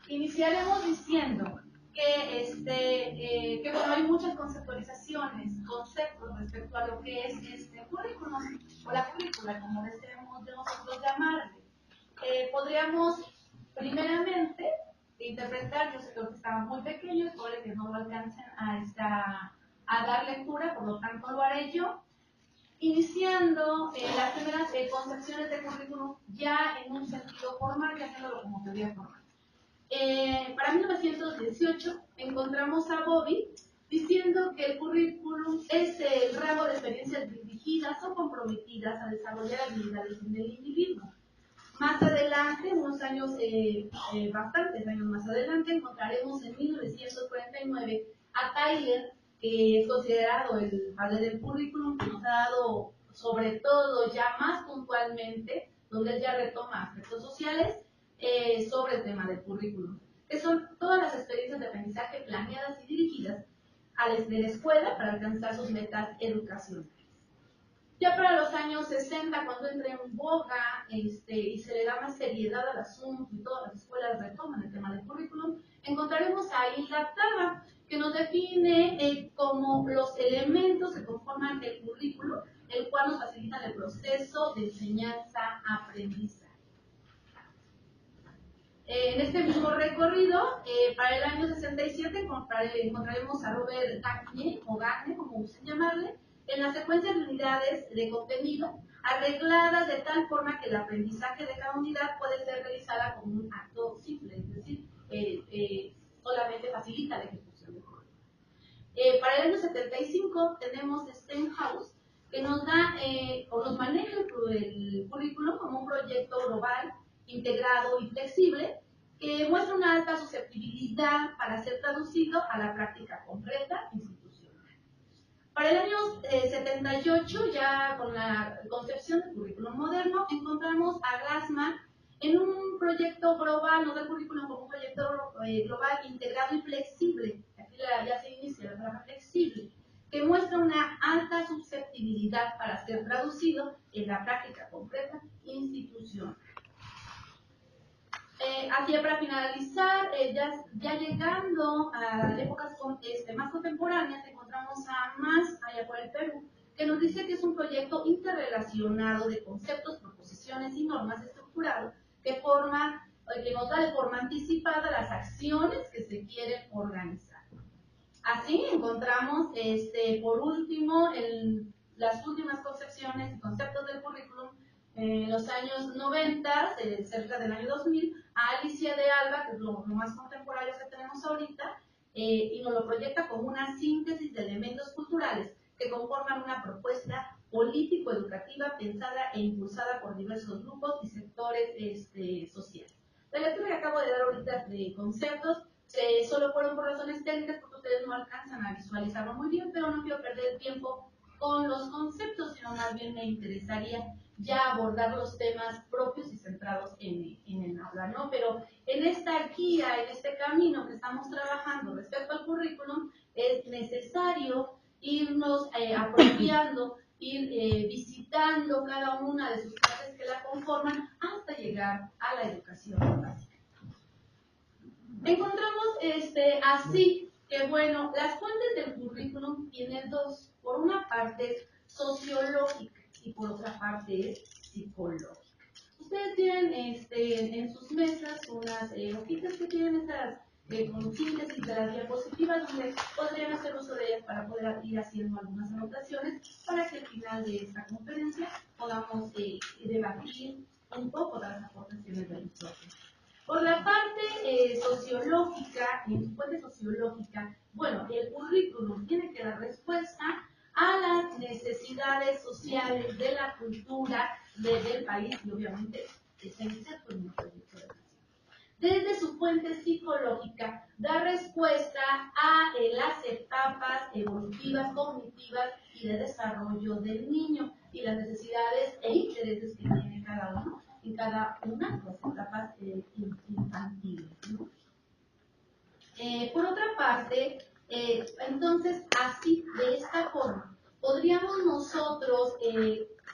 Iniciaremos diciendo que bueno, hay muchas conceptualizaciones, conceptos respecto a lo que es este currículum o la currícula, como deseemos de nosotros llamarle. Podríamos primeramente interpretar, yo sé que estamos muy pequeños, por que no lo alcancen a dar lectura, por lo tanto lo haré yo, iniciando las primeras concepciones de currículum ya en un sentido formal, ya haciéndolo como teoría formal. Para 1918 encontramos a Bobby diciendo que el currículum es el rango de experiencias dirigidas o comprometidas a desarrollar habilidades en el individuo. Más adelante, unos años, bastantes años más adelante, encontraremos en 1949 a Tyler, que es considerado el padre del currículum, que nos ha dado, sobre todo ya más puntualmente, donde él ya retoma aspectos sociales, sobre el tema del currículum, que son todas las experiencias de aprendizaje planeadas y dirigidas desde la escuela para alcanzar sus metas educacionales. Ya para los años 60, cuando entra en boga y se le da más seriedad al asunto y todas las escuelas retoman el tema del currículum, encontraremos a Hilda Taba, que nos define como los elementos que conforman el currículum, el cual nos facilita el proceso de enseñanza-aprendizaje. En este mismo recorrido, para el año 67 encontraremos a Robert Gagne, o Gagne, como gusten llamarle, en la secuencia de unidades de contenido, arregladas de tal forma que el aprendizaje de cada unidad puede ser realizada como un acto simple, es decir, solamente facilita la ejecución del currículum. Para el año 75 tenemos Stenhouse, que nos da o nos maneja el currículum como un proyecto global, integrado y flexible, que muestra una alta susceptibilidad para ser traducido a la práctica concreta institucional. Para el año 78, ya con la concepción del currículum moderno, encontramos a Glassman en un proyecto global, no del currículum como un proyecto global, integrado y flexible. Aquí ya se inicia la palabra flexible, que muestra una alta susceptibilidad para ser traducido en la práctica concreta institucional. Así para finalizar, ya llegando a épocas más contemporáneas, encontramos a Mas, allá por el Perú, que nos dice que es un proyecto interrelacionado de conceptos, proposiciones y normas estructurados que nos da de forma anticipada las acciones que se quieren organizar. Así encontramos, por último, las últimas concepciones y conceptos del currículum en los años 90, cerca del año 2000, a Alicia de Alba, que es lo más contemporáneo que tenemos ahorita, y nos lo proyecta como una síntesis de elementos culturales que conforman una propuesta político-educativa pensada e impulsada por diversos grupos y sectores sociales. La lectura que acabo de dar ahorita de conceptos solo fueron por razones técnicas, porque ustedes no alcanzan a visualizarlo muy bien, pero no quiero perder el tiempo con los conceptos, sino más bien me interesaría ya abordar los temas propios y centrados en el aula, ¿no? Pero en esta guía, en este camino que estamos trabajando respecto al currículum, es necesario irnos apropiando, ir visitando cada una de sus partes que la conforman hasta llegar a la educación básica. Encontramos así que, bueno, las fuentes del currículum tienen dos. Por una parte, sociológica y por otra parte, psicológica. Ustedes tienen en sus mesas unas hojitas que tienen estas con síntesis de las diapositivas, donde podrían hacer uso de ellas para poder ir haciendo algunas anotaciones para que al final de esta conferencia podamos debatir un poco de las aportaciones de nosotros. Por la parte sociológica, en su fuente sociológica, bueno, el currículum tiene que dar respuesta a las necesidades sociales de la cultura del país y obviamente está inserto en el proyecto de nación. Desde su fuente psicológica, da respuesta a las etapas evolutivas, cognitivas y de desarrollo del niño y las necesidades e intereses que tiene cada uno en cada una de las etapas infantiles, ¿no? Por otra parte, entonces, así, de esta forma, podríamos nosotros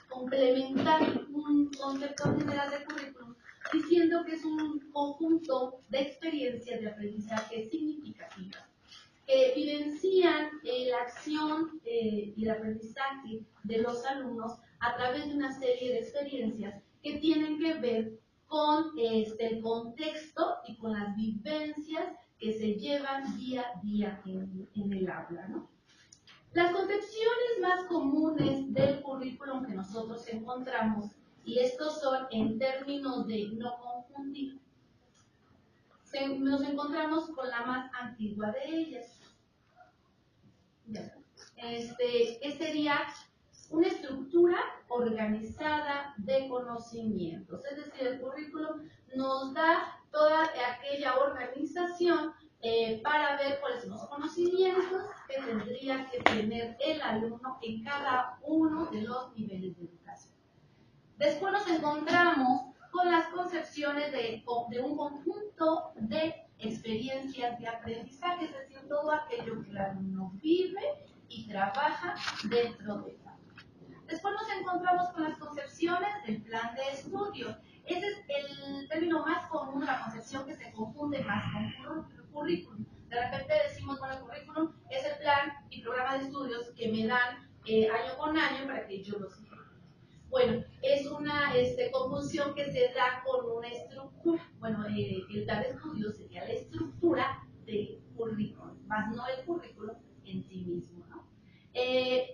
complementar un concepto general de currículum diciendo que es un conjunto de experiencias de aprendizaje significativas que evidencian la acción y el aprendizaje de los alumnos a través de una serie de experiencias que tienen que ver con el contexto y con las vivencias que se llevan día a día en el aula, ¿no? Las concepciones más comunes del currículum que nosotros encontramos, y estos son en términos de no confundir, nos encontramos con la más antigua de ellas. Que sería una estructura organizada de conocimientos. Es decir, el currículum nos da toda aquella organización para ver cuáles son los conocimientos que tendría que tener el alumno en cada uno de los niveles de educación. Después nos encontramos con las concepciones de un conjunto de experiencias de aprendizaje, es decir, todo aquello que el alumno vive y trabaja dentro de ella. Después nos encontramos con las concepciones del plan de estudio. Ese es el término más común, la concepción que se confunde más con currículum. De repente decimos, bueno, el currículum es el plan y programa de estudios que me dan año con año para que yo los ejecute. Bueno, es una confusión que se da con una estructura. Bueno, el plan de estudios sería la estructura del currículum, más no el currículum en sí mismo, ¿no?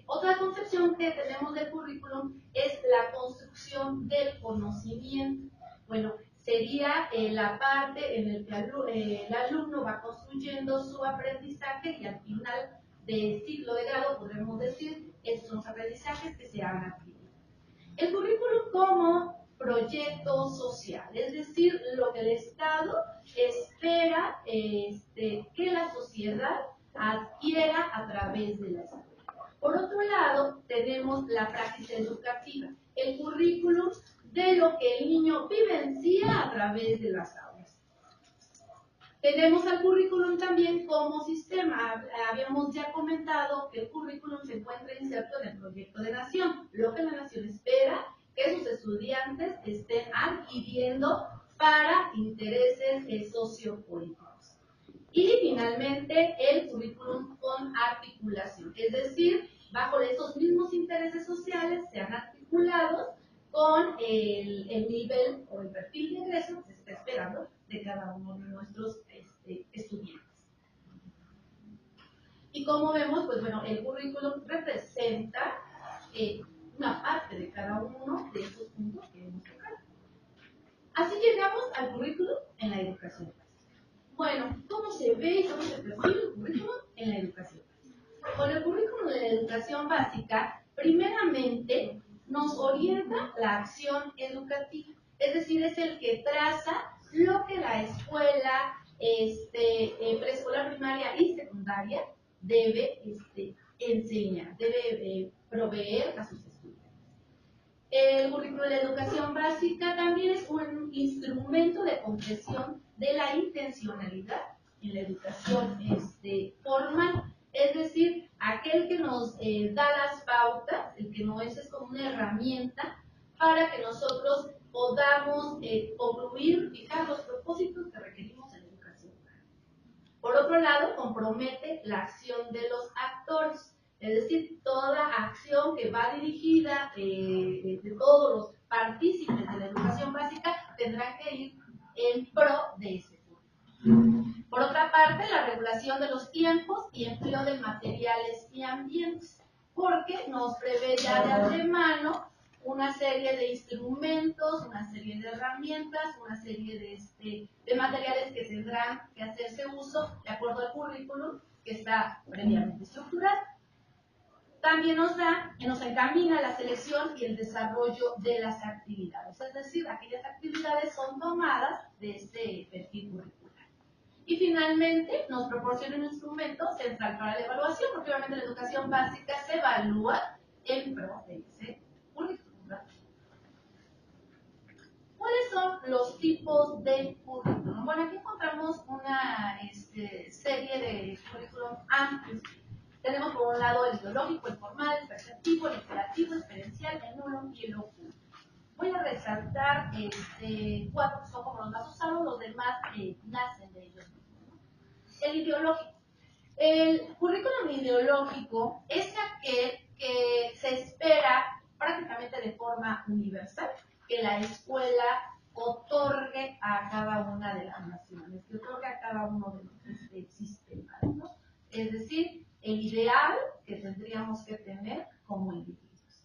Otra concepción que tenemos del currículum es la construcción del conocimiento. Bueno, sería la parte en la que el alumno va construyendo su aprendizaje y al final del ciclo de grado podremos decir estos son los aprendizajes que se han adquirido. El currículum como proyecto social, es decir, lo que el Estado espera que la sociedad adquiera a través de la escuela. Por otro lado, tenemos la práctica educativa, el currículum de lo que el niño vivencia a través de las aulas. Tenemos al currículum también como sistema. Habíamos ya comentado que el currículum se encuentra inserto en el proyecto de nación, lo que la nación espera que sus estudiantes estén adquiriendo para intereses sociopolíticos. Y finalmente el currículum con articulación, es decir, bajo esos mismos intereses sociales se han articulado con el nivel o el perfil de ingreso que se está esperando de cada uno de nuestros estudiantes. Y como vemos, pues bueno, el currículum representa una parte de cada uno de estos puntos que hemos tocado. Así llegamos al currículum en la educación básica. Bueno, ¿cómo se ve y cómo se percibe el currículum en la educación básica? Con el currículum de la educación básica, primeramente nos orienta la acción educativa, es decir, es el que traza lo que la escuela preescolar, primaria y secundaria debe enseñar, debe proveer a sus estudiantes. El currículo de la educación básica también es un instrumento de concreción de la intencionalidad en la educación formal, es decir, aquel que nos da las pautas, el que no es como una herramienta para que nosotros podamos concluir, fijar los propósitos que requerimos en la educación. Por otro lado, compromete la acción de los actores, es decir, toda acción que va dirigida de todos los partícipes de la educación básica tendrá que ir en pro de ese fin. Por otra parte, la regulación de los tiempos y empleo de materiales y ambientes, porque nos prevé ya de antemano una serie de instrumentos, una serie de herramientas, una serie de materiales que tendrán que hacerse uso de acuerdo al currículum que está previamente estructurado. También nos encamina la selección y el desarrollo de las actividades, es decir, aquellas actividades son tomadas de este perfil curricular. Y finalmente nos proporciona un instrumento central para la evaluación, porque obviamente la educación básica se evalúa en pro de ese currículum. ¿Cuáles son los tipos de currículum? Bueno, aquí encontramos una serie de currículum amplios. Tenemos por un lado el ideológico, el formal, el perceptivo, el interactivo, el experiencial, el nulo y el oculto. voy a resaltar 4 que son como los más usados, los demás nacen de ellos mismos. El ideológico. El currículum ideológico es aquel que se espera prácticamente de forma universal que la escuela otorgue a cada una de las naciones, que otorgue a cada uno de los sistemas, ¿no? Es decir, el ideal que tendríamos que tener como individuos.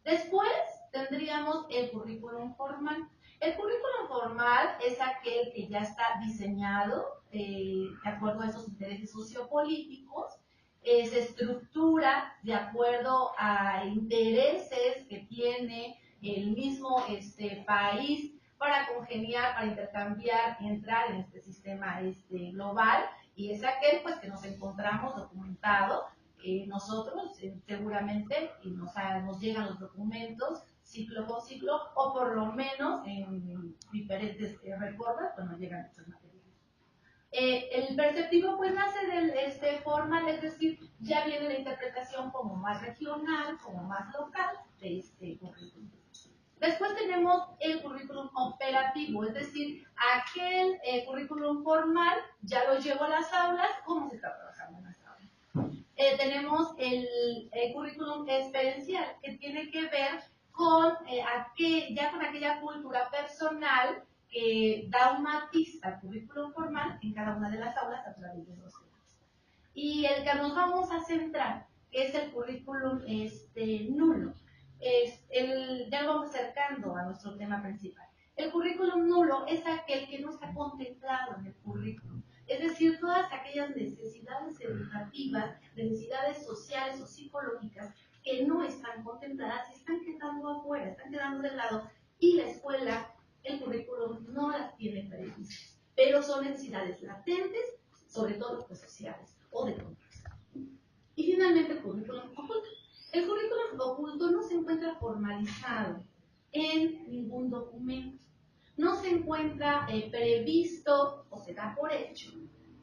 Después tendríamos el currículum formal. El currículum formal es aquel que ya está diseñado de acuerdo a esos intereses sociopolíticos, se estructura de acuerdo a intereses que tiene el mismo país para congeniar, para intercambiar y entrar en este sistema global, y es aquel pues que nos encontramos documentado nosotros seguramente y nos llegan los documentos ciclo por ciclo, o por lo menos en diferentes reformas, pues nos llegan estos materiales. El perceptivo pues nace del formal, es decir, ya viene la interpretación como más regional, como más local de este currículum. Después tenemos el currículum operativo, es decir, aquel currículum formal ya lo llevo a las aulas, ¿cómo se está trabajando en las aulas? Tenemos el currículum experiencial, que tiene que ver con, con aquella cultura personal que da un matiz al currículum formal en cada una de las aulas a través de los temas. Y el que nos vamos a centrar es el currículum nulo. Ya lo vamos acercando a nuestro tema principal. El currículum nulo es aquel que no está contemplado en el currículum. Es decir, todas aquellas necesidades educativas, necesidades sociales o psicológicas que no están contempladas y están quedando afuera, están quedando de lado, y la escuela, el currículum no las tiene previstas, pero son necesidades latentes, sobre todo pues, sociales o de contexto. Y finalmente el currículum oculto. El currículum oculto no se encuentra formalizado en ningún documento, no se encuentra previsto o se da por hecho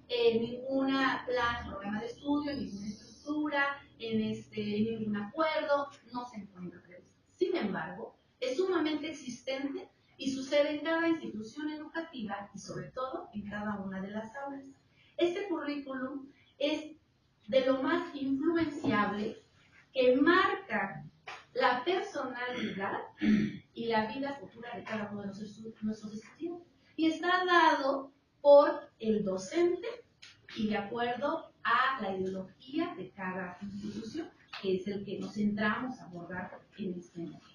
en ninguna plan, programa de estudio, en ninguna estructura, en ningún acuerdo, no se encuentra previsto. Sin embargo, es sumamente existente y sucede en cada institución educativa y sobre todo en cada una de las aulas. Este currículum es de lo más influenciable que marca la personalidad y la vida futura de cada uno de nuestros estudiantes. Y está dado por el docente y de acuerdo a la ideología de cada institución, que es el que nos centramos a abordar en este momento.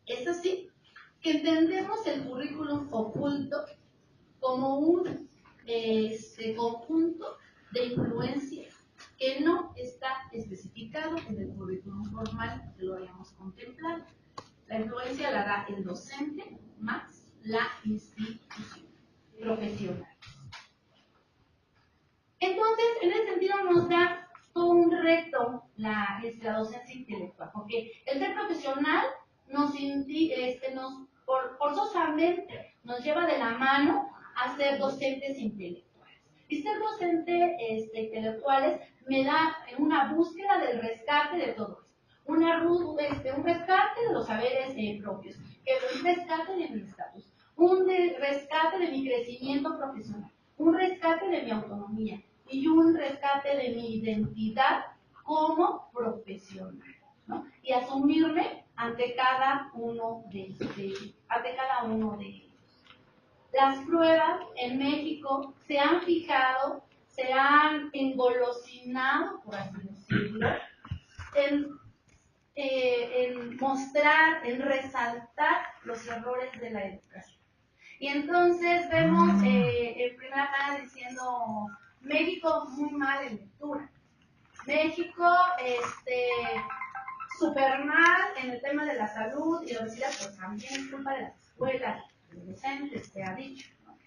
Es así que entendemos el currículum oculto como un conjunto de influencias que no está especificado en el currículum formal que lo habíamos contemplado. La influencia la da el docente más la institución profesional. Entonces, en ese sentido nos da todo un reto la docencia intelectual, porque el ser profesional forzosamente nos lleva de la mano a ser docentes intelectuales. Y ser docente intelectuales me da una búsqueda del rescate de todo esto. Un rescate de los saberes propios, un rescate de mi estatus, un rescate de mi crecimiento profesional, un rescate de mi autonomía y un rescate de mi identidad como profesional, ¿no? Y asumirme ante cada uno de ellos. Las pruebas en México se han fijado, se han engolosinado, por así decirlo, en mostrar, en resaltar los errores de la educación. Y entonces vemos en primera plana diciendo México muy mal en lectura. México súper mal en el tema de la salud y la obesidad, pues también es culpa de las escuelas, de los docentes, se ha dicho, ¿no?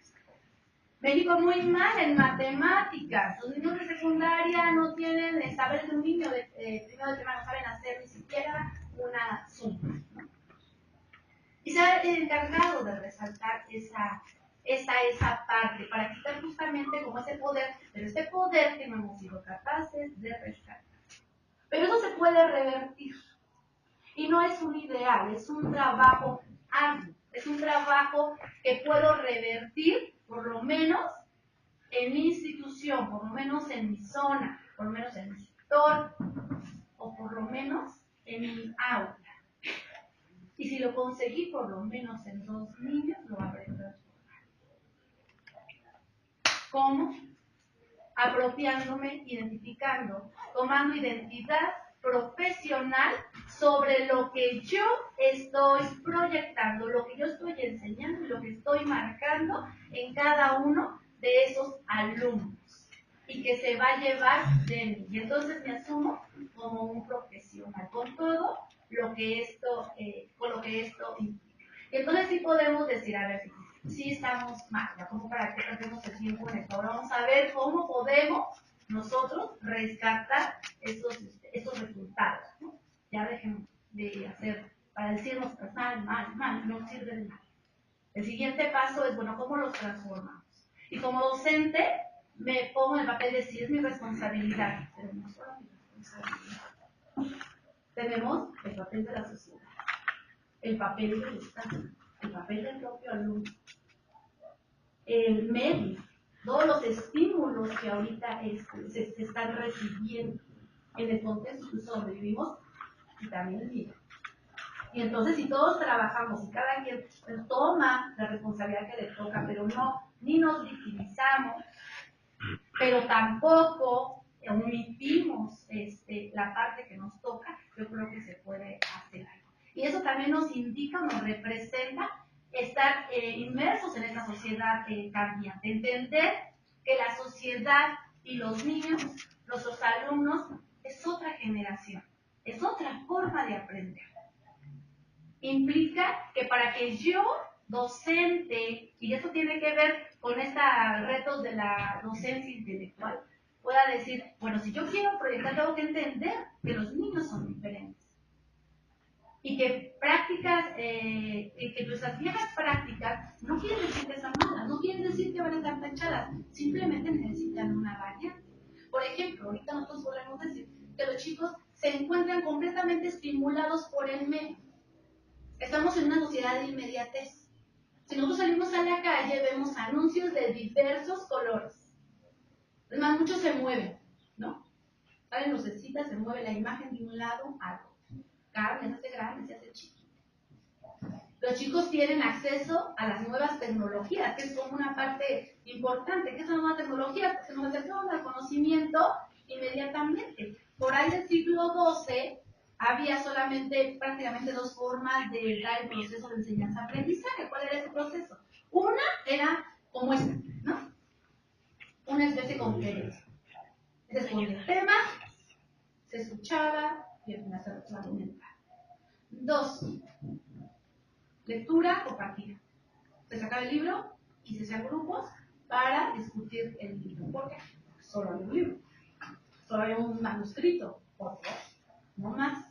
México muy mal en matemáticas. Los niños de secundaria no tienen saber de un niño de primero de primaria, no saben hacer ni siquiera una suma, ¿no? Y se ha encargado de resaltar esa parte para quitar justamente como ese poder, pero este poder que no hemos sido capaces de rescatar. Pero eso se puede revertir. Y no es un ideal, es un trabajo arduo, es un trabajo que puedo revertir, por lo menos en mi institución, por lo menos en mi zona, por lo menos en mi sector, o por lo menos en mi aula. Y si lo conseguí por lo menos en 2 niños, lo habré transformado. ¿Cómo? Apropiándome, identificando, tomando identidad profesional sobre lo que yo estoy proyectando, lo que yo estoy enseñando y lo que estoy marcando en cada uno de esos alumnos y que se va a llevar de mí. Y entonces me asumo como un profesional con todo lo que esto, con lo que esto implica. Y entonces sí podemos decir, a ver, sí estamos mal, ya como para que perdemos el tiempo en esto. Ahora vamos a ver cómo podemos nosotros rescatar estos resultados, ¿no? Ya dejen de hacer, para decirnos mal, no sirve de nada. El siguiente paso es, bueno, ¿cómo los transformamos? Y como docente, me pongo en el papel de si es mi responsabilidad, pero no solo mi responsabilidad. Tenemos el papel de la sociedad, el papel del Estado, el papel del propio alumno, el medio, todos los estímulos que ahorita se están recibiendo en el contexto donde vivimos y también el mío. Y entonces si todos trabajamos y cada quien toma la responsabilidad que le toca, pero no, ni nos victimizamos, pero tampoco omitimos la parte que nos toca, yo creo que se puede hacer algo. Y eso también nos indica, nos representa estar inmersos en esta sociedad cambiante, entender que la sociedad y los niños, nuestros alumnos, es otra generación, es otra forma de aprender. Implica que para que yo, docente, y esto tiene que ver con estos retos de la docencia intelectual, pueda decir, bueno, si yo quiero proyectar, tengo que entender que los niños son diferentes. Y que prácticas, que nuestras viejas prácticas no quieren decir que son malas, no quieren decir que van a estar tachadas, simplemente necesitan una variante. Por ejemplo, ahorita nosotros podemos decir que los chicos se encuentran completamente estimulados por el medio. Estamos en una sociedad de inmediatez. Si nosotros salimos a la calle, vemos anuncios de diversos colores. Además, muchos se mueven, ¿no? Salen lucecitas, se mueve la imagen de un lado a otro. Cambia, se hace grande, se hace chiquito. Los chicos tienen acceso a las nuevas tecnologías, que es como una parte importante. ¿Qué son las nuevas tecnologías? Porque nos acercamos al conocimiento inmediatamente. Por ahí del siglo XII había solamente prácticamente 2 formas de dar el proceso de enseñanza-aprendizaje. ¿Cuál era ese proceso? Una era como esta, ¿no? Una especie de conferencia. Se exponía el tema, se escuchaba y al final se argumentaba. 2. Lectura compartida. Se sacaba el libro y se hacían grupos para discutir el libro. ¿Por qué? Solo había un libro. Solo había un manuscrito. Otro, no más.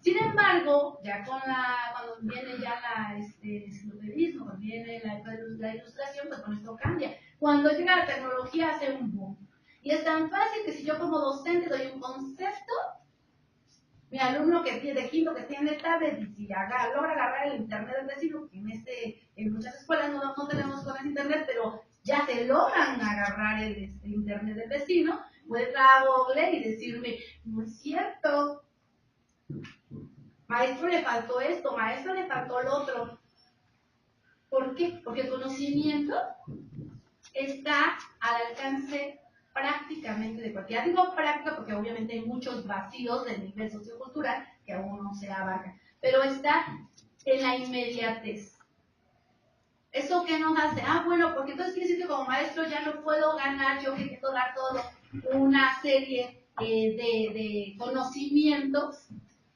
Sin embargo, ya cuando viene ya el enciclopedismo, cuando viene la ilustración, pues con esto cambia. Cuando llega la tecnología hace un boom. Y es tan fácil que si yo como docente doy un concepto, mi alumno que tiene quinto, que tiene tablet, y si logra agarrar el internet del vecino, que en muchas escuelas no tenemos con ese internet, pero ya se logran agarrar el internet del vecino, puede entrar a Google y decirme, no es cierto, maestro le faltó esto, maestro le faltó lo otro. ¿Por qué? Porque el conocimiento está al alcance prácticamente de cualquiera. Digo práctica porque obviamente hay muchos vacíos del nivel sociocultural que aún no se abarcan, pero está en la inmediatez. ¿Eso qué nos hace? Bueno, porque entonces quiere decir que como maestro ya no puedo ganar, yo que quiero dar todo una serie de conocimientos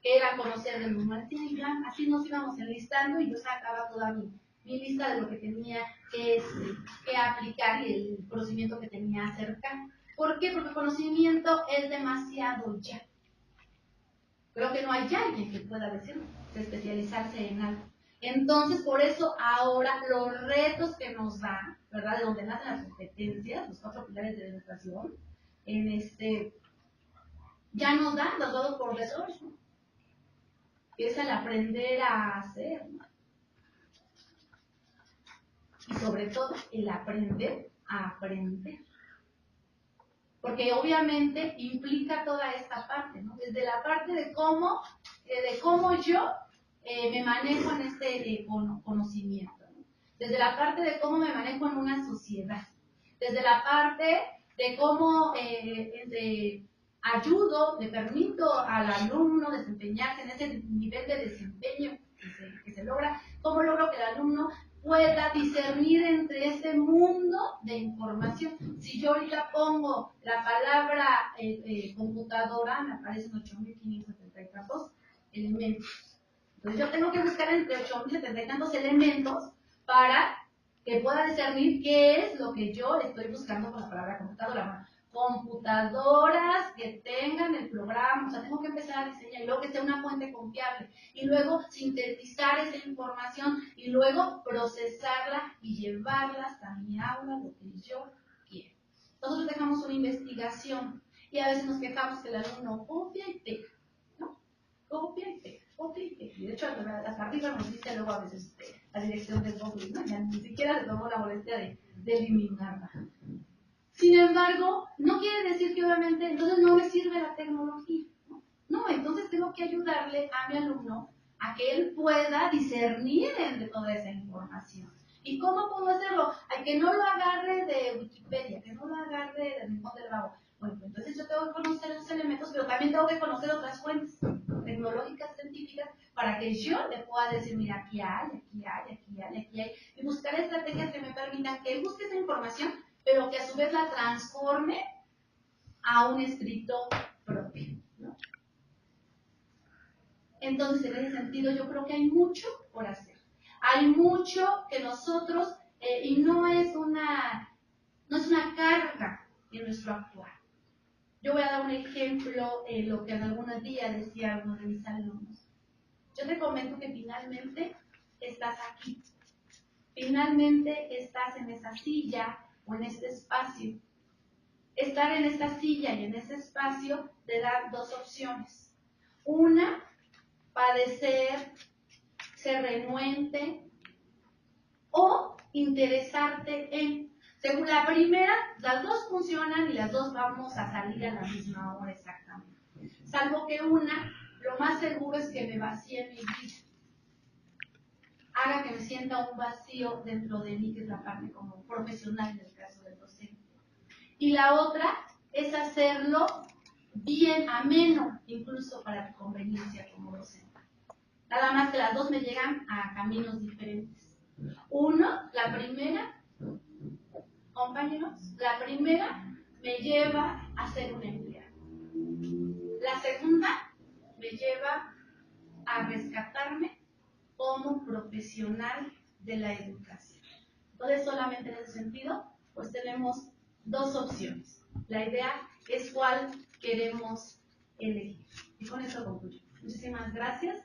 que era conocer del mundo. Así nos íbamos enlistando y yo sacaba toda mi lista de lo que tenía que aplicar y el conocimiento que tenía cerca. ¿Por qué? Porque el conocimiento es demasiado ya. Creo que no hay alguien que pueda decirlo, especializarse en algo. Entonces, por eso ahora los retos que nos dan, ¿verdad? De donde nacen las competencias, los 4 pilares de la educación, ya nos dan los dados por profesores, ¿no? que es el aprender a hacer, ¿no? Y sobre todo, el aprender a aprender. Porque obviamente implica toda esta parte, ¿no? Desde la parte de cómo yo me manejo en este conocimiento, ¿no? Desde la parte de cómo me manejo en una sociedad, desde la parte de cómo ayudo, le permito al alumno desempeñarse en ese nivel de desempeño que se logra, cómo logro que el alumno pueda discernir entre ese mundo de información. Si yo ahorita pongo la palabra computadora, me aparecen 8.570 y tantos elementos. Entonces yo tengo que buscar entre 8.070 y tantos elementos para que pueda discernir qué es lo que yo estoy buscando con la palabra computadora. Computadoras que tengan el programa, o sea, tengo que empezar a diseñar y luego que sea una fuente confiable y luego sintetizar esa información y luego procesarla y llevarla hasta mi aula, lo que yo quiero. Nosotros dejamos una investigación y a veces nos quejamos que el alumno copia y pega, ¿no? Copia y pega, copia y pega. Y de hecho, hasta arriba nos dice luego a veces la dirección del Google, ¿no? Ya ni siquiera se tomó la molestia de eliminarla. Sin embargo, no quiere decir que obviamente entonces no me sirve la tecnología, ¿no? No, entonces tengo que ayudarle a mi alumno a que él pueda discernir entre toda esa información. ¿Y cómo puedo hacerlo? A que no lo agarre de Wikipedia, que no lo agarre de Rincón del Vago. Bueno, pues entonces yo tengo que conocer esos elementos, pero también tengo que conocer otras fuentes tecnológicas, científicas, para que yo le pueda decir, mira, aquí hay, aquí hay, aquí hay, aquí hay, y buscar estrategias que me permitan que él busque esa información, pero que a su vez la transforme a un escrito propio, ¿no? Entonces, en ese sentido, yo creo que hay mucho por hacer. Hay mucho que nosotros, y no es una carga en nuestro actuar. Yo voy a dar un ejemplo, lo que en algunos días decía uno de mis alumnos. Yo te comento que finalmente estás aquí. Finalmente estás en esa silla o en este espacio. Estar en esta silla y en ese espacio te da dos opciones. Una, padecer, ser renuente o interesarte en. Según la primera, las dos funcionan y las dos vamos a salir a la misma hora exactamente. Salvo que una, lo más seguro es que me vacíe mi vida. Haga que me sienta un vacío dentro de mí, que es la parte como profesional en el caso del docente. Y la otra es hacerlo bien ameno, incluso para tu conveniencia como docente. Nada más que las dos me llegan a caminos diferentes. Uno, la primera, compañeros, la primera me lleva a ser un empleado. La segunda me lleva a rescatarme como profesional de la educación. Entonces, solamente en ese sentido, pues tenemos dos opciones. La idea es cuál queremos elegir. Y con eso concluyo. Muchísimas gracias.